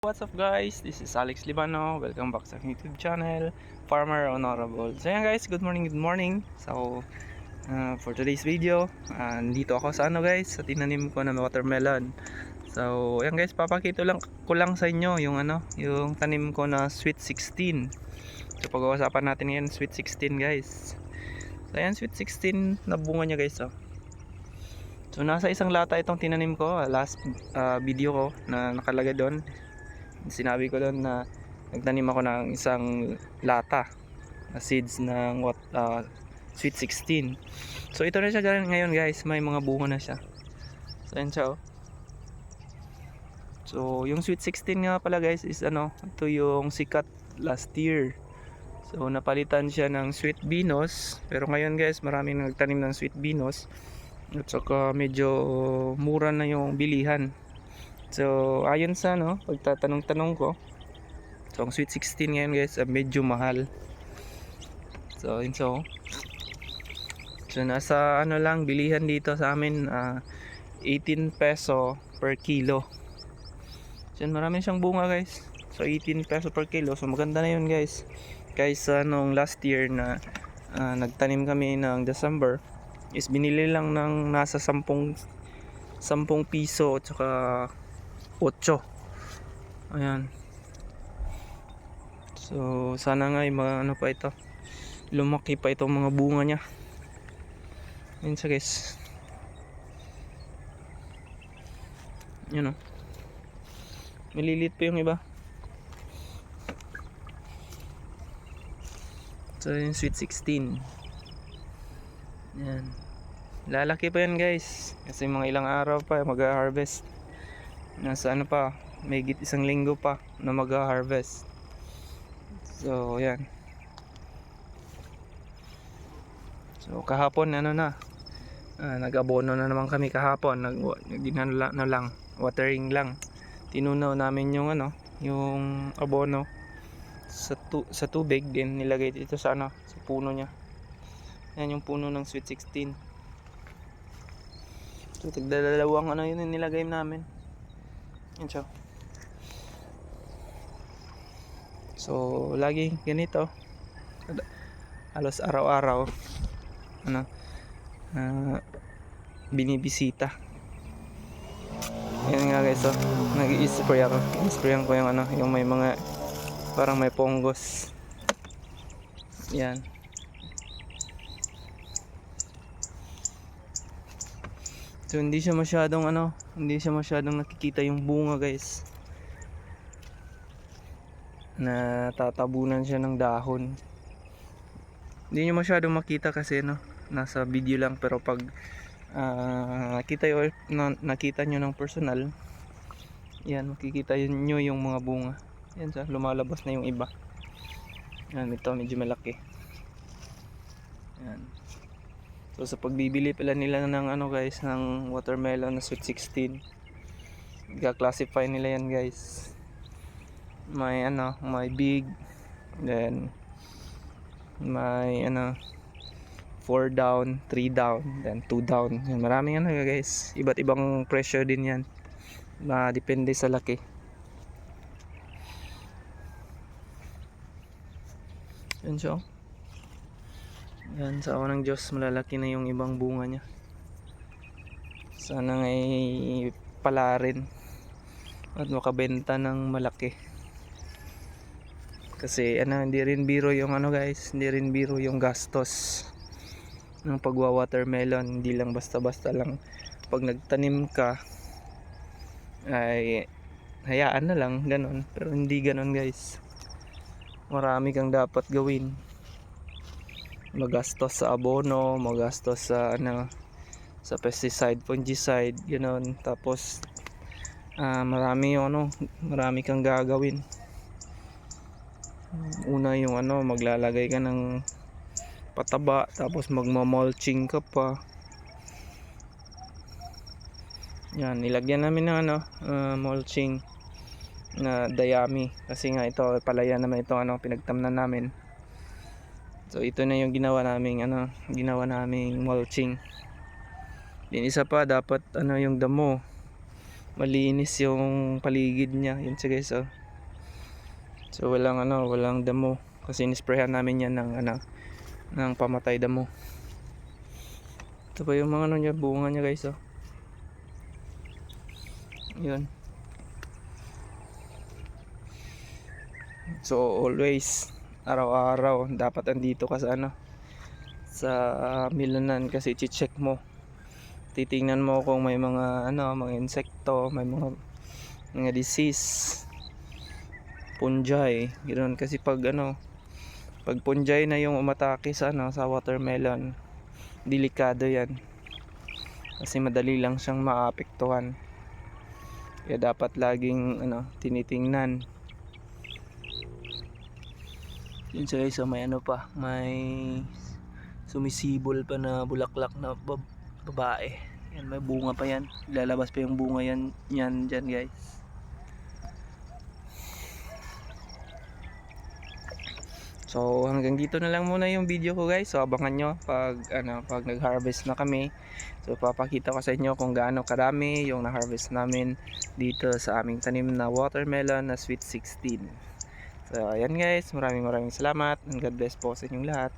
What's up guys? This is Alex Libano. Welcome back sa YouTube channel, Farmer Honorable. So yan guys, good morning. For today's video, dito ako sa guys, sa tinanim ko na watermelon. So yan guys, papakita ko lang sa inyo yung yung tanim ko na Sweet 16. So pag-uusapan natin ngayon Sweet 16 guys. So yan, Sweet 16 na bunga niya guys. So nasa isang lata itong tinanim ko, last video ko na nakalagay doon. Sinabi ko doon na nagtanim ako ng isang lata na seeds ng Sweet 16. So ito na siya ngayon guys, may mga bunga na siya. So yan siya. So yung Sweet 16 nga pala guys is ito yung sikat last year. So napalitan siya ng Sweet Venus, pero ngayon guys maraming nagtanim ng Sweet Venus at saka medyo mura na yung bilihan. So ayon sa pagtatanong-tanong ko, so ang Sweet 16 ngayon guys medyo mahal. So nasa lang bilihan dito sa amin 18 peso per kilo. So marami siyang bunga guys. So 18 peso per kilo. So maganda na yun guys. Kaysa nung last year na nagtanim kami ng December, is binili lang ng nasa 10 piso at saka 8. Ayan. So sana nga pa ito, lumaki pa itong mga bunga niya. Ayan siya guys. Yun maliliit pa yung iba. So yung Sweet 16. Yan. Lalaki pa yan guys. Kasi mga ilang araw pa mag-harvest. Nasa pa, may isang linggo pa na mag-harvest. So yan. So kahapon nag-abono na naman kami kahapon. Lang, watering lang. Tinunaw namin yung yung abono sa tubig, din nilagay dito sa sa puno niya. Yan yung puno ng Sweet 16. So tagdalawang yun yung nilagay namin. Yan siya. So lagi ganito, halos araw-araw binibisita. Yan nga guys, nag-i-spray ako. I-sprayan ko yung yung may mga parang may fungus. Yan. So hindi siya masyadong nakikita yung bunga guys. Natatabunan siya ng dahon. Hindi niyo masyadong makita kasi nasa video lang, pero pag nakita nyo ng personal, yan, makikita nyo yung mga bunga. Yan siya, lumalabas na yung iba. Yan, ito medyo malaki. Yan. So sa pagbibili pala nila ng guys, ng watermelon na Sweet 16, i-classify nila yan guys. May may big, then may 4 down, 3 down, then 2 down. Yan, maraming guys, iba't ibang presyo din yan. Depende sa laki. Yan siya. Yan, sa awa ng Diyos, malalaki na yung ibang bunga niya. Sana ngay pala rin at makabenta ng malaki. Kasi hindi rin biro yung guys, hindi rin biro yung gastos ng pagwa-watermelon. Hindi lang basta-basta lang pag nagtanim ka ay hayaan na lang ganon, pero hindi ganon guys. Marami kang dapat gawin. Magastos sa abono, magastos sa sa pesticide, fungicide, ganon. Tapos marami kang gagawin. Una yung maglalagay ka ng pataba, tapos magma-mulching ka pa. Yan, nilagyan namin ng mulching na dayami, kasi nga ito palaya naman ito pinagtamnan namin. So ito na yung ginawa naming mulching. Din isa pa, dapat yung damo malinis yung paligid niya. Yun siya guys, oh. So walang damo kasi inisprayhan namin yan ng pamatay damo. Ito pa yung mga niya, bunga niya guys, oh. Yun. So always araw-araw dapat andito ka sa sa milanan kasi i-check mo. Titingnan mo kung may mga mga insekto, may mga disease, fungi, ganoon kasi pag fungi na yung umatake sa sa watermelon, delikado 'yan. Kasi madali lang siyang maapektuhan. Kaya dapat laging tinitingnan. Yun siya guys, may may sumisibol pa na bulaklak na babae. Yan, may bunga pa yan. Lalabas pa yung bunga yan dyan guys. So hanggang dito na lang muna yung video ko guys. So abangan nyo pag nag-harvest na kami. So papakita ko sa inyo kung gaano karami yung na-harvest namin dito sa aming tanim na watermelon na Sweet 16. So ayan guys, maraming salamat and God bless po sa inyong lahat.